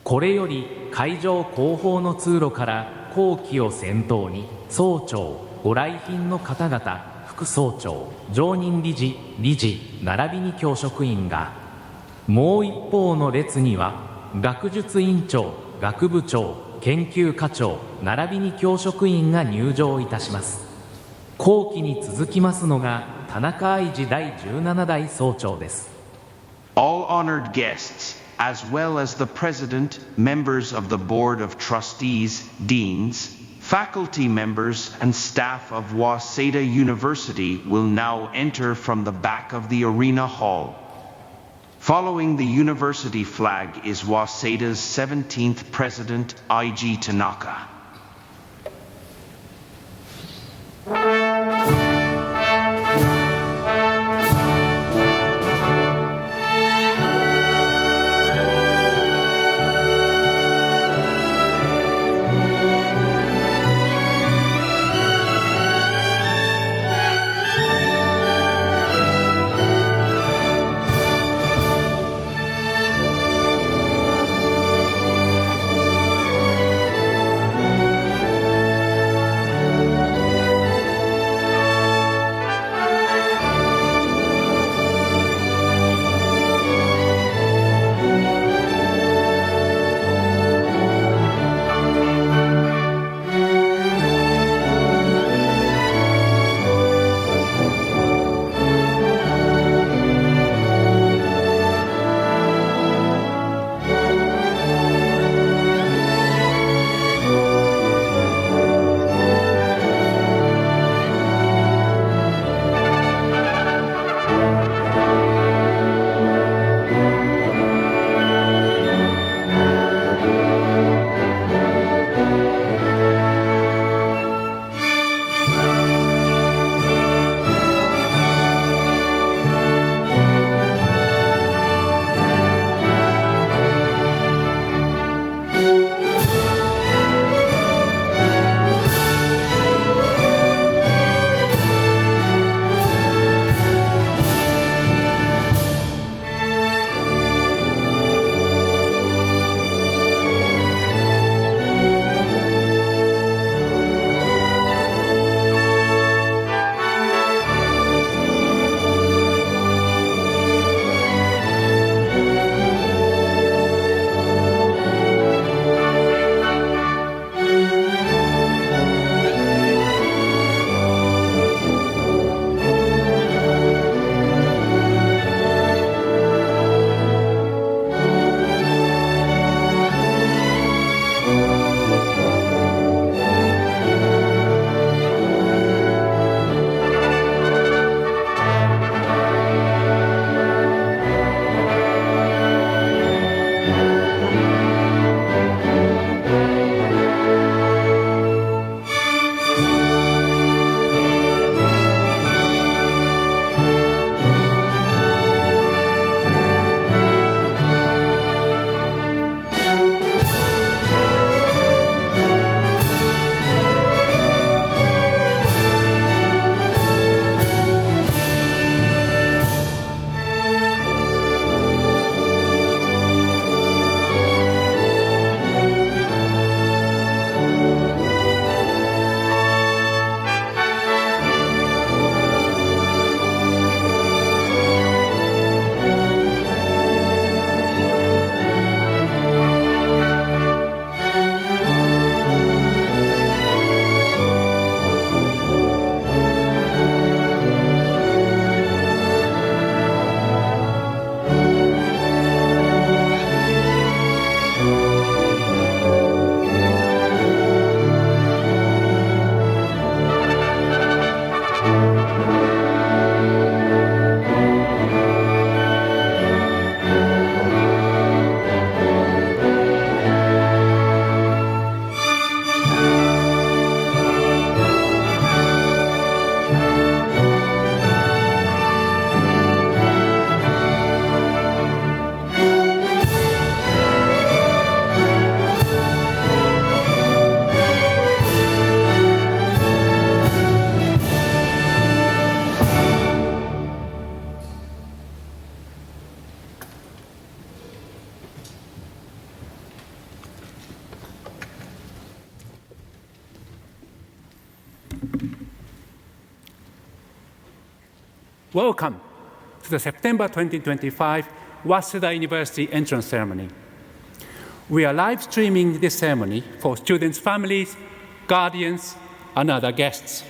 これより会場後方の通路から後期を先頭に総長、ご来賓の方々、副総長、常任理事、並びに教職員が、もう一方の列には学術院長、学部長、研究課長、並びに教職員が入場いたします。後期に続きますのが田中愛次第17代総長です。 All honored guests, as well as the President, members of the Board of Trustees, Deans, faculty members, and staff of Waseda University will now enter from the back of the arena hall. Following the university flag is Waseda's 17th President, I.G. Tanaka. Welcome to the September 2025 Waseda University Entrance Ceremony. We are live streaming this ceremony for students' families, guardians, and other guests.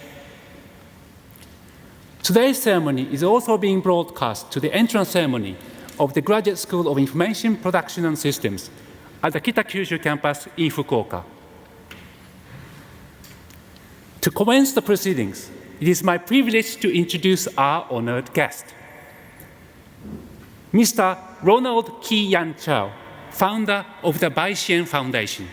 Today's ceremony is also being broadcast to the entrance ceremony of the Graduate School of Information Production and Systems at the Kita-Kyushu campus in Fukuoka. To commence the proceedings, it is my privilege to introduce our honored guest, Mr. Ronald Ki-Yan Chow, founder of the Baishen Foundation.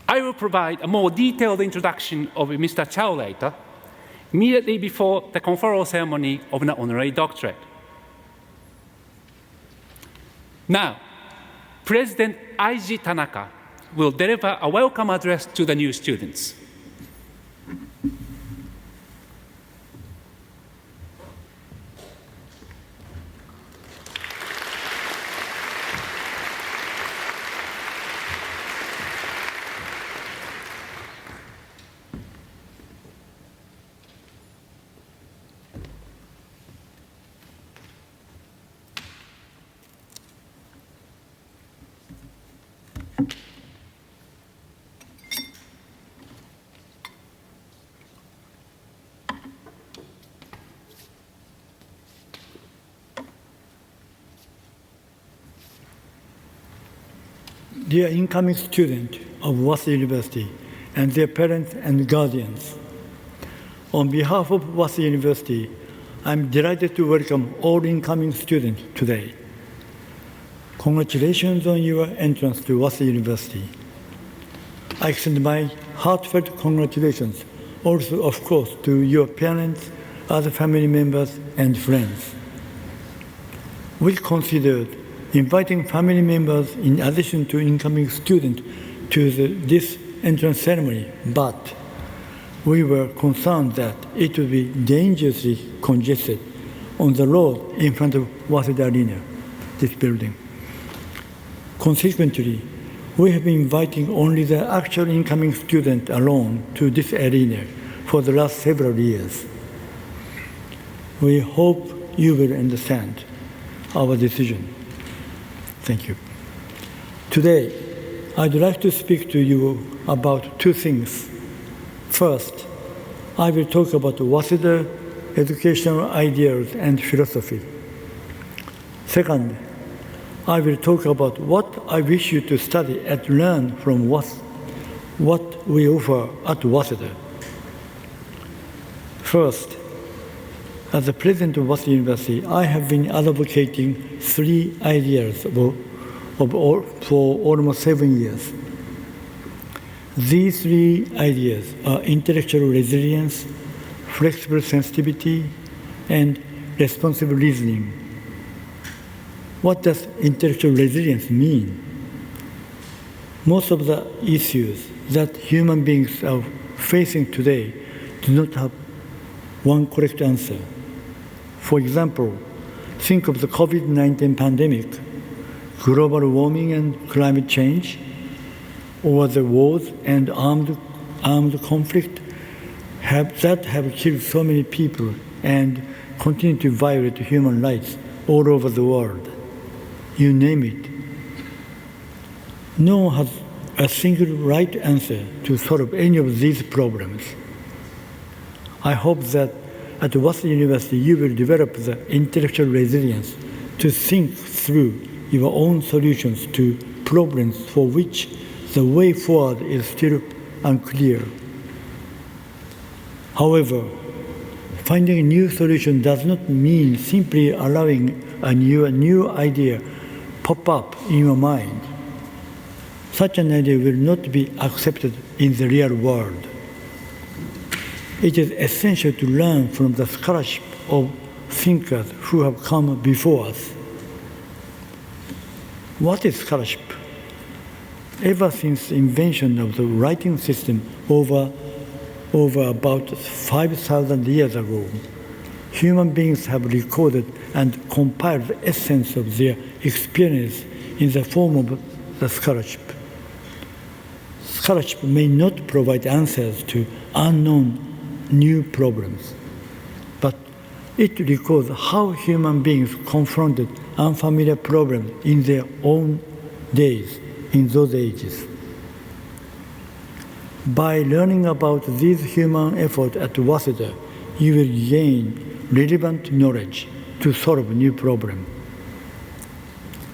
I will provide a more detailed introduction of Mr. Chow later, immediately before the conferral ceremony of an honorary doctorate. Now, President Aiji Tanaka will deliver a welcome address to the new students. Dear incoming students of Waseda University and their parents and guardians, on behalf of Waseda University, I'm delighted to welcome all incoming students today. Congratulations on your entrance to Waseda University. I extend my heartfelt congratulations also, of course, to your parents, other family members, and friends. We considered inviting family members in addition to incoming students to this entrance ceremony, but we were concerned that it would be dangerously congested on the road in front of Waseda Arena, this building. Consequently, we have been inviting only the actual incoming student alone to this arena for the last several years. We hope you will understand our decision. Thank you. Today, I'd like to speak to you about two things. First, I will talk about Waseda educational ideals and philosophy. Second, I will talk about what I wish you to study and learn from what we offer at Waseda. First, as the president of Waseda University, I have been advocating three ideas for almost 7 years. These three ideas are intellectual resilience, flexible sensitivity, and responsible reasoning. What does intellectual resilience mean? Most of the issues that human beings are facing today do not have one correct answer. For example, think of the COVID-19 pandemic, global warming and climate change, or the wars and armed conflict that have killed so many people and continue to violate human rights all over the world. You name it. No one has a single right answer to solve any of these problems. I hope that at Waseda University, you will develop the intellectual resilience to think through your own solutions to problems for which the way forward is still unclear. However, finding a new solution does not mean simply allowing a new idea pop up in your mind. Such an idea will not be accepted in the real world. It is essential to learn from the scholarship of thinkers who have come before us. What is scholarship? Ever since the invention of the writing system over about 5,000 years ago, human beings have recorded and compiled the essence of their experience in the form of the scholarship. Scholarship may not provide answers to unknown new problems, but it records how human beings confronted unfamiliar problems in their own days, in those ages. By learning about these human efforts at Waseda, you will gain relevant knowledge to solve new problems.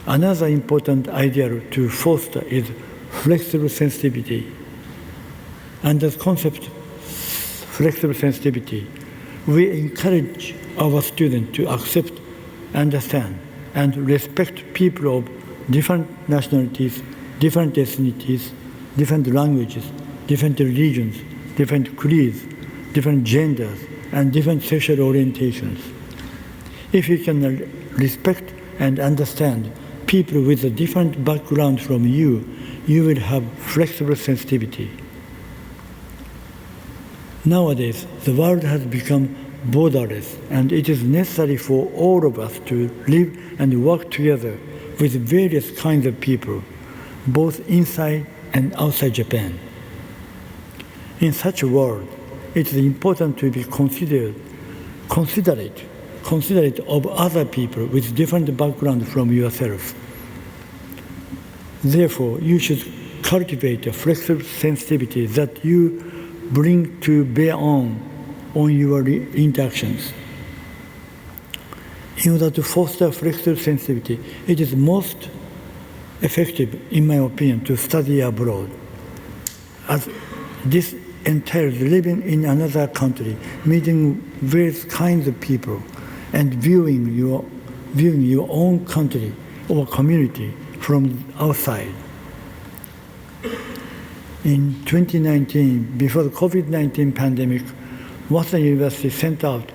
Another important idea to foster is flexible sensitivity. Under the concept flexible sensitivity, we encourage our students to accept, understand, and respect people of different nationalities, different ethnicities, different languages, different religions, different creeds, different genders, and different sexual orientations. If you can respect and understand people with a different background from you, you will have flexible sensitivity. Nowadays, the world has become borderless, and it is necessary for all of us to live and work together with various kinds of people, both inside and outside Japan. In such a world, it is important to be considerate of other people with different backgrounds from yourself. Therefore, you should cultivate a flexible sensitivity that you bring to bear on your interactions. In order to foster flexible sensitivity, it is most effective, in my opinion, to study abroad, as this entails living in another country, meeting various kinds of people, and viewing your own country or community from outside. In 2019, before the COVID-19 pandemic, Waseda University sent out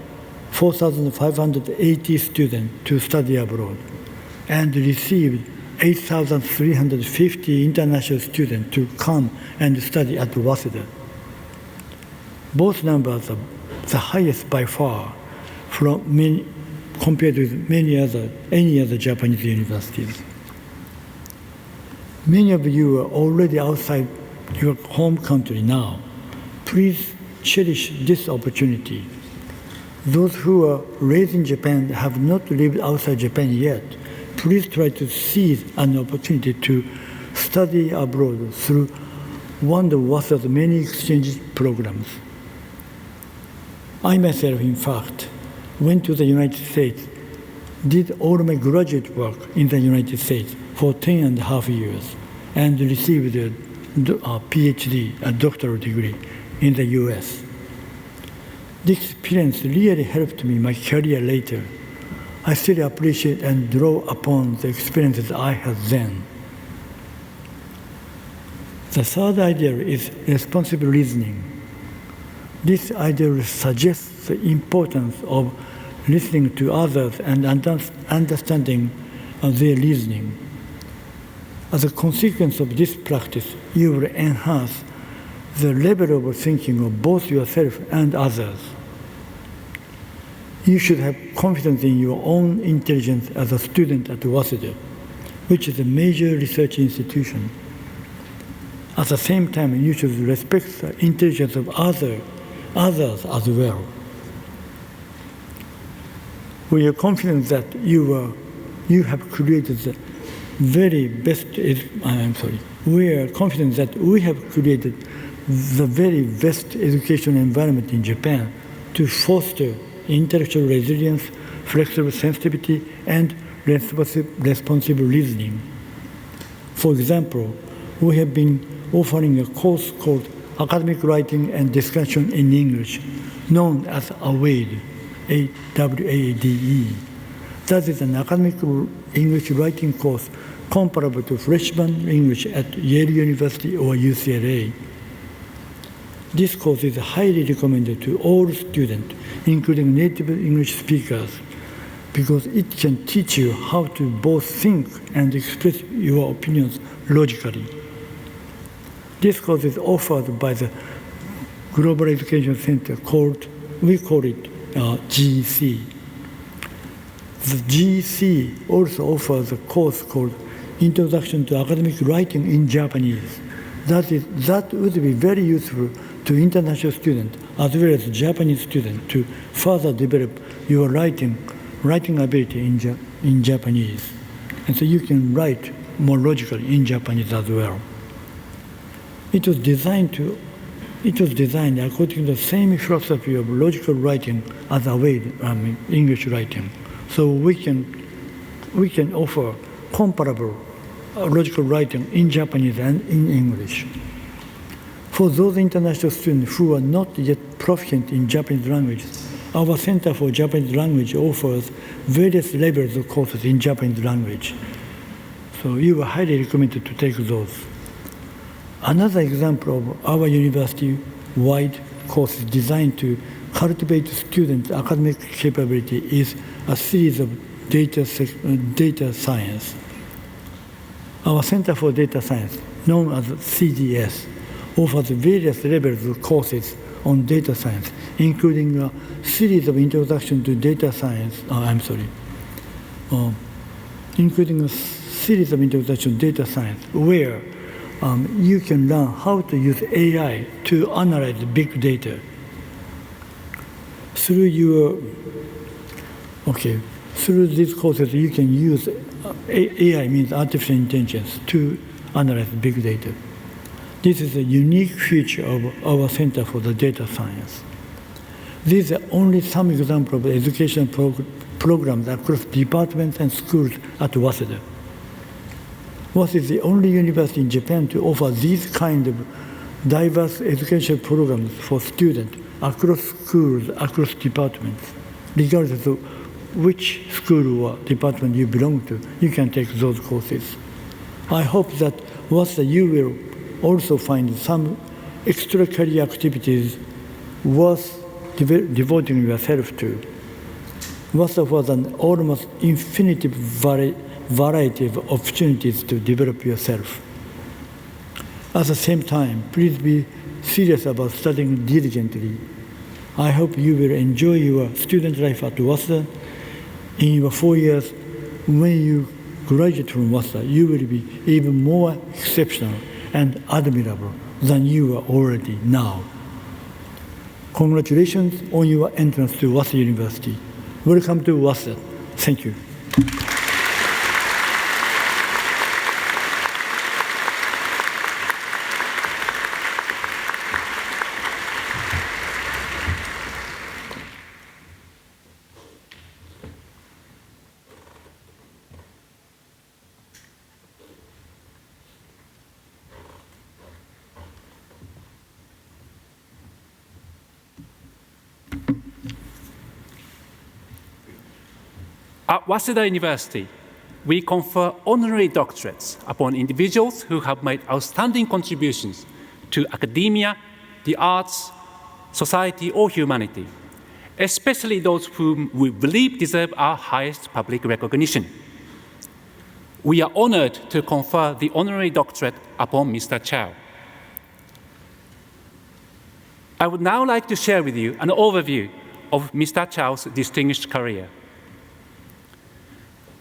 4,580 students to study abroad and received 8,350 international students to come and study at Waseda. Both numbers are the highest by far compared with any other Japanese universities. Many of you are already outside your home country now. Please cherish this opportunity. Those who are raised in Japan have not lived outside Japan yet. Please try to seize an opportunity to study abroad through one of Waseda's many exchange programs. I myself, in fact, went to the United States, did all my graduate work in the United States for 10.5 years, and received a PhD, a doctoral degree, in the US. This experience really helped me in my career later. I still appreciate and draw upon the experiences I had then. The third idea is responsible listening. This idea suggests the importance of listening to others and understanding their listening. As a consequence of this practice, you will enhance the level of thinking of both yourself and others. You should have confidence in your own intelligence as a student at Waseda, which is a major research institution. At the same time, you should respect the intelligence of others as well. We are confident that you have created the very best. We are confident that we have created the very best educational environment in Japan to foster intellectual resilience, flexible sensitivity, and responsible listening. For example, we have been offering a course called Academic Writing and Discussion in English, known as AWADE, A-W-A-D-E. That is an academic English writing course comparable to freshman English at Yale University or UCLA. This course is highly recommended to all students, including native English speakers, because it can teach you how to both think and express your opinions logically. This course is offered by the Global Education Center we call it GEC. The GEC also offers a course called Introduction to Academic Writing in Japanese. That would be very useful to international students as well as Japanese students to further develop your writing ability in Japanese. And so you can write more logically in Japanese as well. It was designed according to the same philosophy of logical writing as English writing. So we can offer comparable logical writing in Japanese and in English. For those international students who are not yet proficient in Japanese language, our Center for Japanese Language offers various levels of courses in Japanese language. So you are highly recommended to take those. Another example of our university-wide course designed to cultivate students' academic capability is a series of data science. Our Center for Data Science, known as CDS, offers various levels of courses on data science, including a series of introduction to data science. Including a series of introduction to data science, where you can learn how to use AI to analyze big data. Through these courses, you can use AI, means artificial intelligence, to analyze big data. This is a unique feature of our Center for the Data Science. These are only some examples of educational programs across departments and schools at Waseda. Waseda is the only university in Japan to offer these kind of diverse educational programs for students across schools, across departments. Regardless of which school or department you belong to, you can take those courses. I hope that Waseda you will also find some extracurricular activities worth devoting yourself to. Waseda offers an almost infinite variety of opportunities to develop yourself. At the same time, please be serious about studying diligently. I hope you will enjoy your student life at Waseda. In your 4 years, when you graduate from Waseda, you will be even more exceptional and admirable than you are already now. Congratulations on your entrance to Waseda University. Welcome to Waseda. Thank you. At Waseda University, we confer honorary doctorates upon individuals who have made outstanding contributions to academia, the arts, society, or humanity, especially those whom we believe deserve our highest public recognition. We are honored to confer the honorary doctorate upon Mr. Chow. I would now like to share with you an overview of Mr. Chow's distinguished career.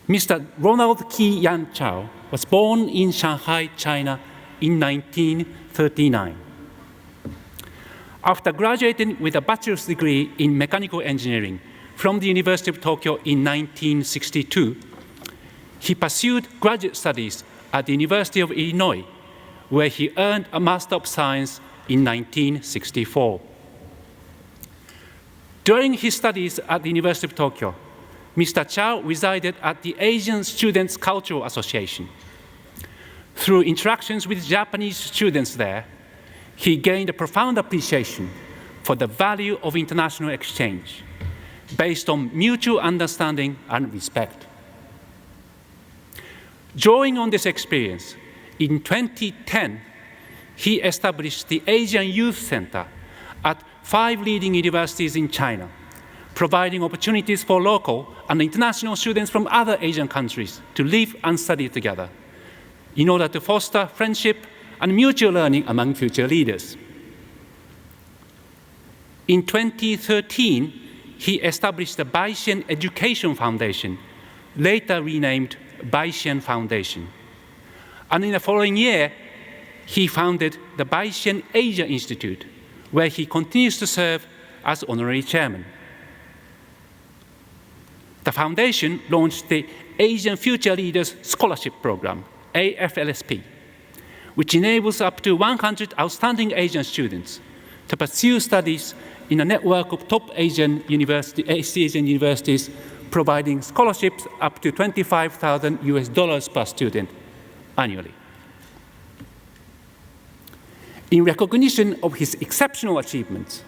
Mr. Ronald Ki Yan Chow was born in Shanghai, China in 1939. After graduating with a bachelor's degree in mechanical engineering from the University of Tokyo in 1962, he pursued graduate studies at the University of Illinois, where he earned a Master of Science in 1964. During his studies at the University of Tokyo, Mr. Chow resided at the Asian Students' Cultural Association. Through interactions with Japanese students there, he gained a profound appreciation for the value of international exchange, based on mutual understanding and respect. Drawing on this experience, in 2010, he established the Asian Youth Center at 5 leading universities in China, providing opportunities for local and international students from other Asian countries to live and study together in order to foster friendship and mutual learning among future leaders. In 2013, he established the Baishen Education Foundation, later renamed Baishen Foundation. And in the following year, he founded the Baishan Asia Institute, where he continues to serve as honorary chairman. The foundation launched the Asian Future Leaders Scholarship Program, AFLSP, which enables up to 100 outstanding Asian students to pursue studies in a network of top East Asian universities, providing scholarships up to $25,000 per student annually. In recognition of his exceptional achievements,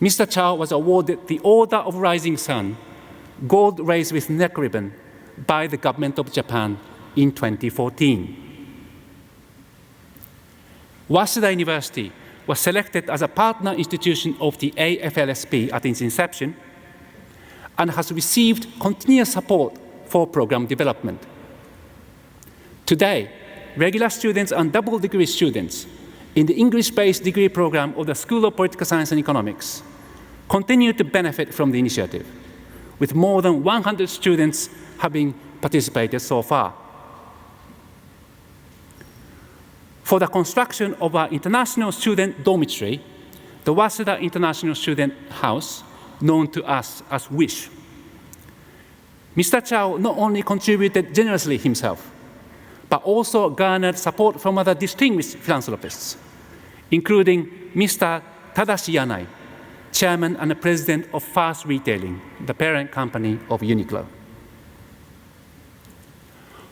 Mr. Chow was awarded the Order of Rising Sun, gold raised with neck ribbon, by the government of Japan in 2014. Waseda University was selected as a partner institution of the AFLSP at its inception and has received continuous support for program development. Today, regular students and double degree students in the English-based degree program of the School of Political Science and Economics continue to benefit from the initiative, with more than 100 students having participated so far. For the construction of our international student dormitory, the Waseda International Student House, known to us as WISH, Mr. Chow not only contributed generously himself, but also garnered support from other distinguished philanthropists, including Mr. Tadashi Yanai, chairman and president of Fast Retailing, the parent company of Uniqlo.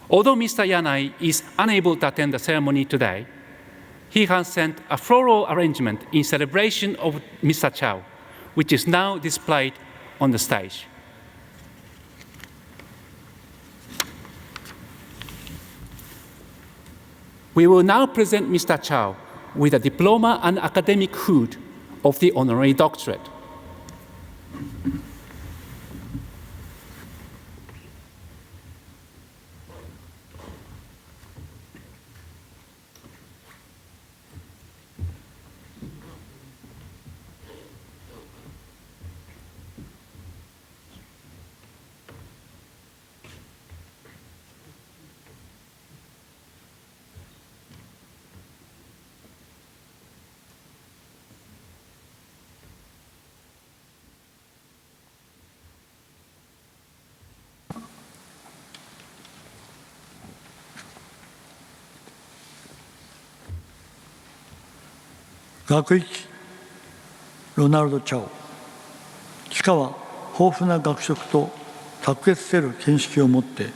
Although Mr. Yanai is unable to attend the ceremony today, he has sent a floral arrangement in celebration of Mr. Chow, which is now displayed on the stage. We will now present Mr. Chow with a diploma and academic hood of the honorary doctorate.学域ロナルド・チャオ。帰化は豊富な学食と卓越せる見識を持って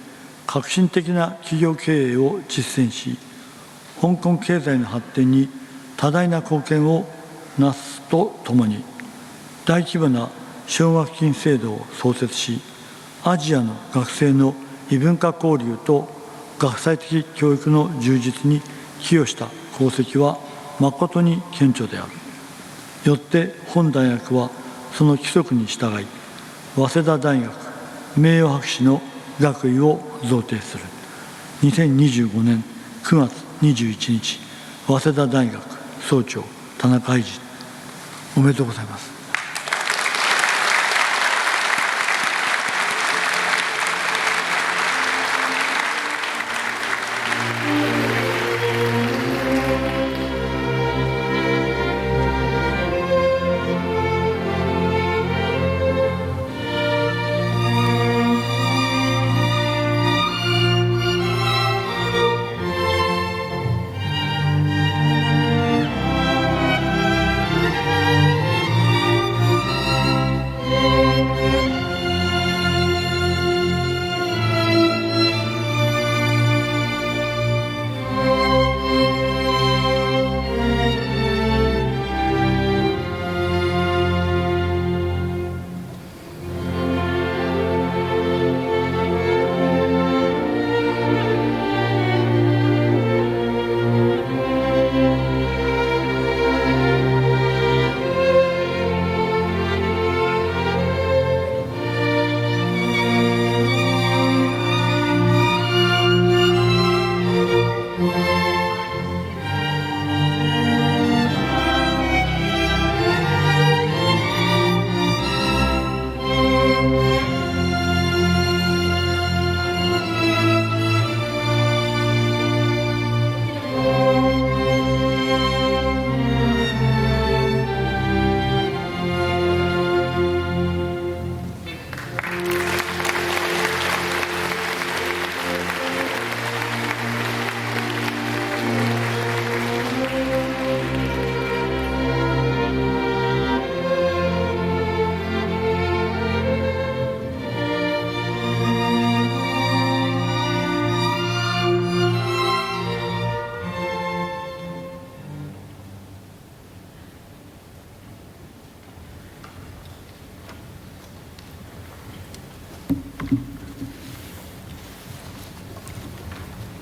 革新的な企業経営を実践し、香港経済の発展に多大な貢献をなすとともに、大規模な奨学金制度を創設し、アジアの学生の異文化交流と学際的教育の充実に寄与した功績は誠に顕著である。よって本大学はその規則に従い、早稲田大学名誉博士の学位を贈呈する。2025年9月21日、早稲田大学総長田中愛治、おめでとうございます。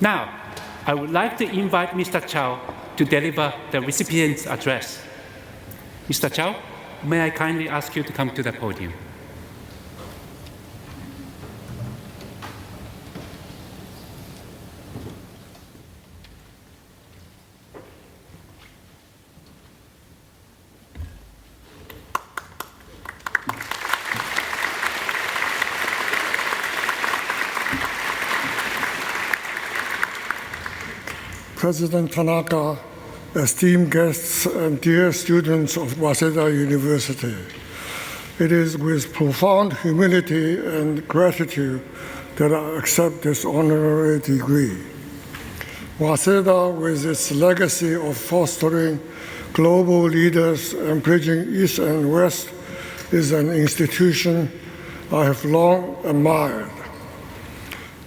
Now, I would like to invite Mr. Chow to deliver the recipient's address. Mr. Chow, may I kindly ask you to come to the podium? President Tanaka, esteemed guests, and dear students of Waseda University, it is with profound humility and gratitude that I accept this honorary degree. Waseda, with its legacy of fostering global leaders and bridging East and West, is an institution I have long admired.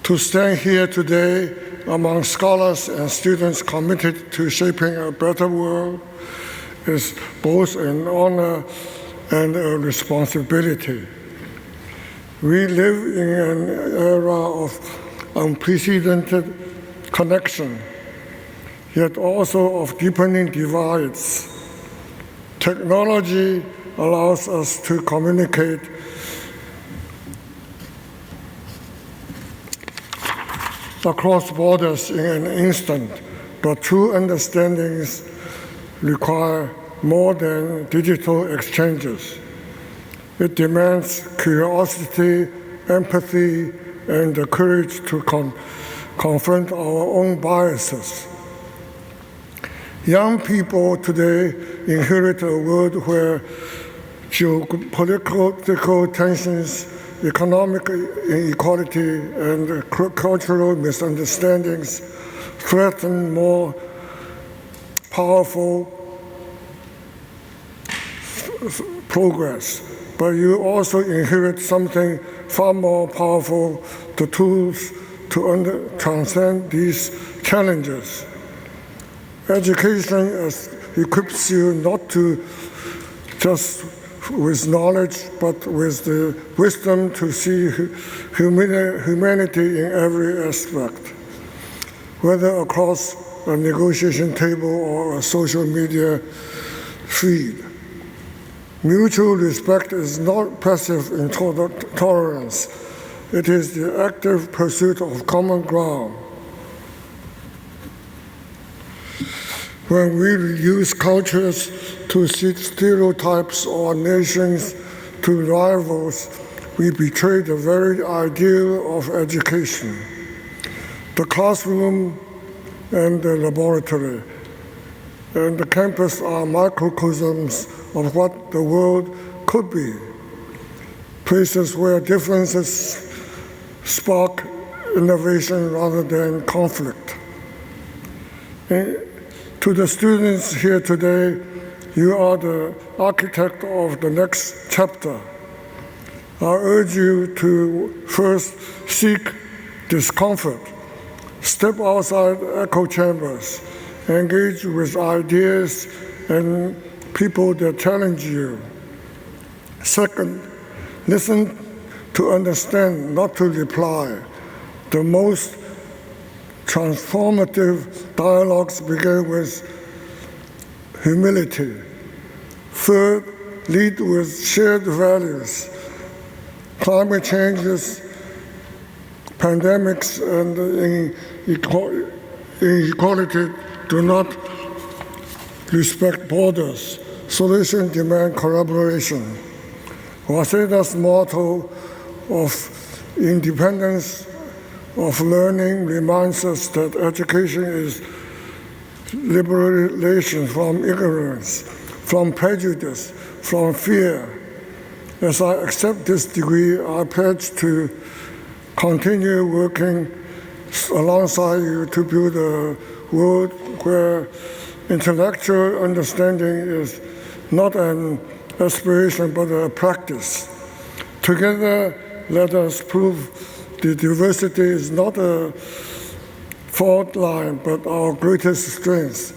To stand here today among scholars and students committed to shaping a better world is both an honor and a responsibility. We live in an era of unprecedented connection, yet also of deepening divides. Technology allows us to communicate across borders in an instant, but true understandings require more than digital exchanges. It demands curiosity, empathy, and the courage to confront our own biases. Young people today inherit a world where geopolitical tensions, economic inequality, and cultural misunderstandings threaten more powerful progress. But you also inherit something far more powerful, the tools to transcend these challenges. Education equips you not to just with knowledge, but with the wisdom to see humanity in every aspect, whether across a negotiation table or a social media feed. Mutual respect is not passive tolerance. It is the active pursuit of common ground. When we use cultures to set stereotypes or nations to rivals, we betray the very ideal of education. The classroom and the laboratory and the campus are microcosms of what the world could be, places where differences spark innovation rather than conflict. To the students here today, you are the architect of the next chapter. I urge you to first seek discomfort, step outside echo chambers, engage with ideas and people that challenge you. Second, listen to understand, not to reply. The most transformative dialogues begin with humility. Third, lead with shared values. Climate changes, pandemics, and inequality do not respect borders. Solutions demand collaboration. Waseda's motto of independence of learning reminds us that education is liberation from ignorance, from prejudice, from fear. As I accept this degree, I pledge to continue working alongside you to build a world where intellectual understanding is not an aspiration but a practice. Together, let us prove the diversity is not a fault line but our greatest strength.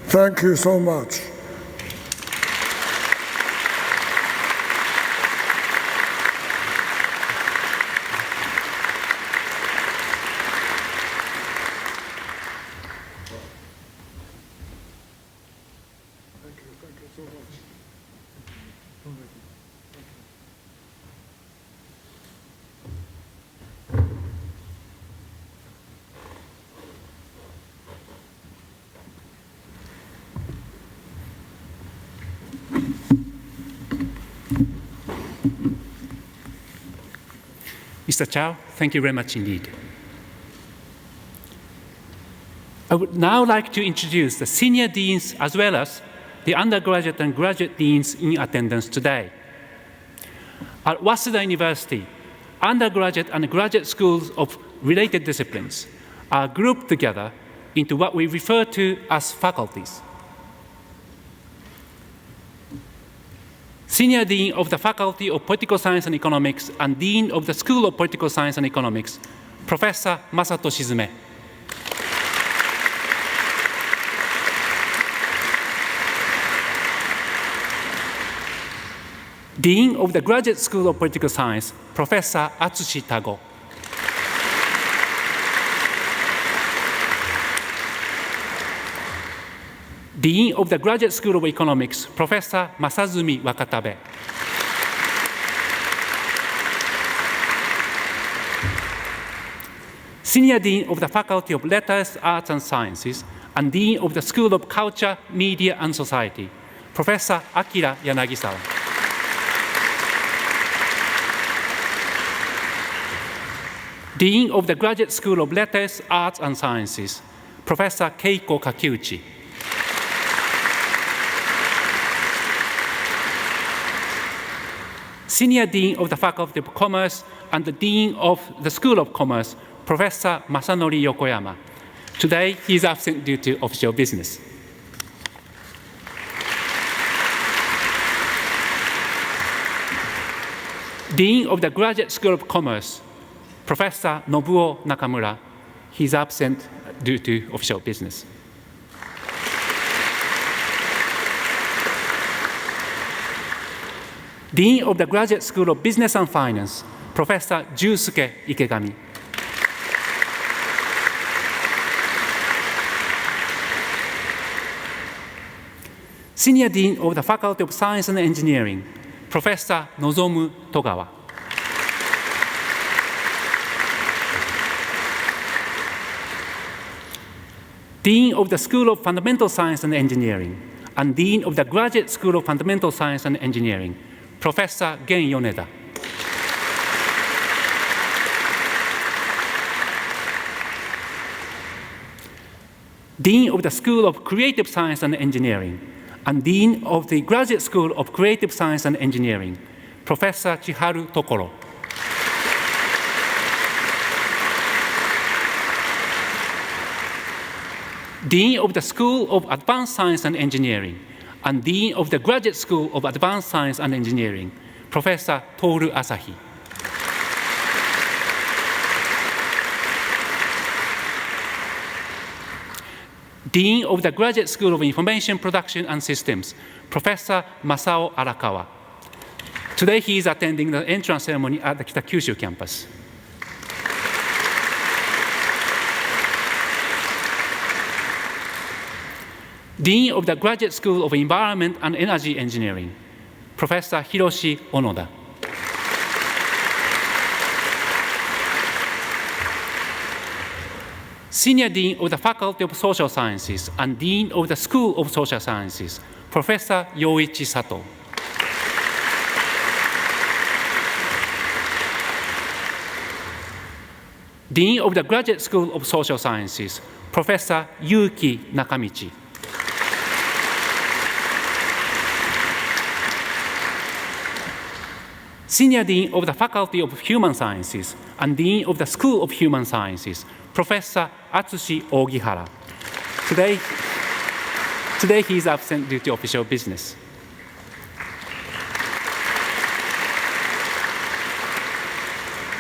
Thank you so much. Mr. Chow, thank you very much indeed. I would now like to introduce the senior deans as well as the undergraduate and graduate deans in attendance today. At Waseda University, undergraduate and graduate schools of related disciplines are grouped together into what we refer to as faculties. Senior Dean of the Faculty of Political Science and Economics and Dean of the School of Political Science and Economics, Professor Masato Shizume. Dean of the Graduate School of Political Science, Professor Atsushi Tago. Dean of the Graduate School of Economics, Professor Masazumi Wakatabe. Senior Dean of the Faculty of Letters, Arts and Sciences, and Dean of the School of Culture, Media and Society, Professor Akira Yanagisawa. Dean of the Graduate School of Letters, Arts and Sciences, Professor Keiko Kakiuchi. Senior Dean of the Faculty of Commerce and the Dean of the School of Commerce, Professor Masanori Yokoyama. Today, he is absent due to official business. Dean of the Graduate School of Commerce, Professor Nobuo Nakamura. He is absent due to official business. Dean of the Graduate School of Business and Finance, Professor Jusuke Ikegami. Senior Dean of the Faculty of Science and Engineering, Professor Nozomu Togawa. Dean of the School of Fundamental Science and Engineering, and Dean of the Graduate School of Fundamental Science and Engineering, Professor Gen Yoneda. Dean of the School of Creative Science and Engineering, and Dean of the Graduate School of Creative Science and Engineering, Professor Chiharu Tokoro. Dean of the School of Advanced Science and Engineering, and Dean of the Graduate School of Advanced Science and Engineering, Professor Toru Asahi. Dean of the Graduate School of Information Production and Systems, Professor Masao Arakawa. Today he is attending the entrance ceremony at the Kitakyushu campus. Dean of the Graduate School of Environment and Energy Engineering, Professor Hiroshi Onoda. Senior Dean of the Faculty of Social Sciences and Dean of the School of Social Sciences, Professor Yoichi Sato. Dean of the Graduate School of Social Sciences, Professor Yuki Nakamichi. Senior Dean of the Faculty of Human Sciences and Dean of the School of Human Sciences, Professor Atsushi Ogihara. Today he is absent due to official business.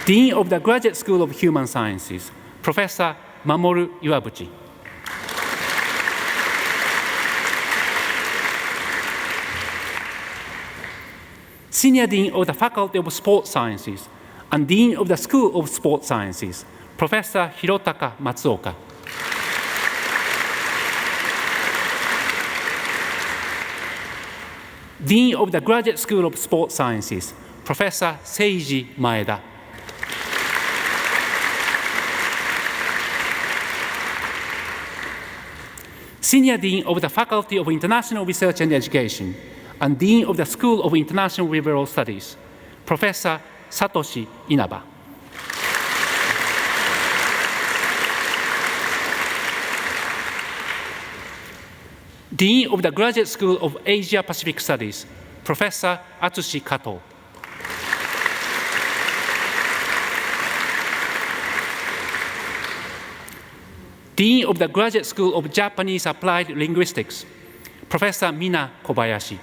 Dean of the Graduate School of Human Sciences, Professor Mamoru Iwabuchi. Senior Dean of the Faculty of Sports Sciences and Dean of the School of Sports Sciences, Professor Hirotaka Matsuoka. Dean of the Graduate School of Sports Sciences, Professor Seiji Maeda. Senior Dean of the Faculty of International Research and Education, and Dean of the School of International Liberal Studies, Professor Satoshi Inaba. Dean of the Graduate School of Asia Pacific Studies, Professor Atsushi Kato. Dean of the Graduate School of Japanese Applied Linguistics, Professor Mina Kobayashi.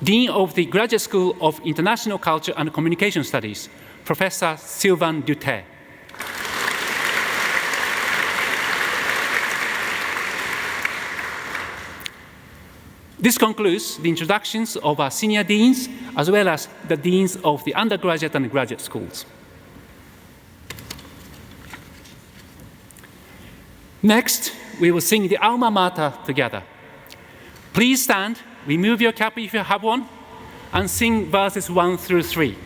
Dean of the Graduate School of International Culture and Communication Studies, Professor Sylvain Dutet. This concludes the introductions of our senior deans, as well as the deans of the undergraduate and graduate schools. Next, we will sing the alma mater together. Please stand, remove your cap if you have one, and sing verses 1 through 3.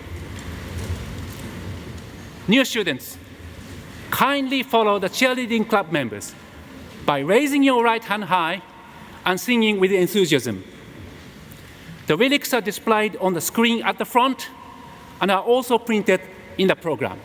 New students, kindly follow the cheerleading club members by raising your right hand high and singing with enthusiasm. The lyrics are displayed on the screen at the front and are also printed in the program.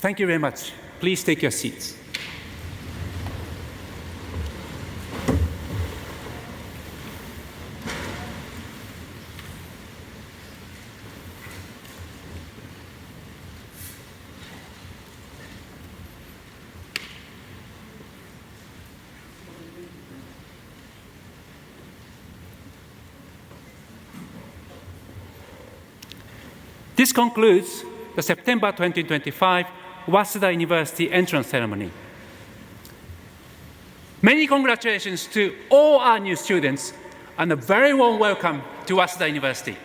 Thank you very much. Please take your seats. This concludes the September 2025 Waseda University Entrance Ceremony. Many congratulations to all our new students and a very warm welcome to Waseda University.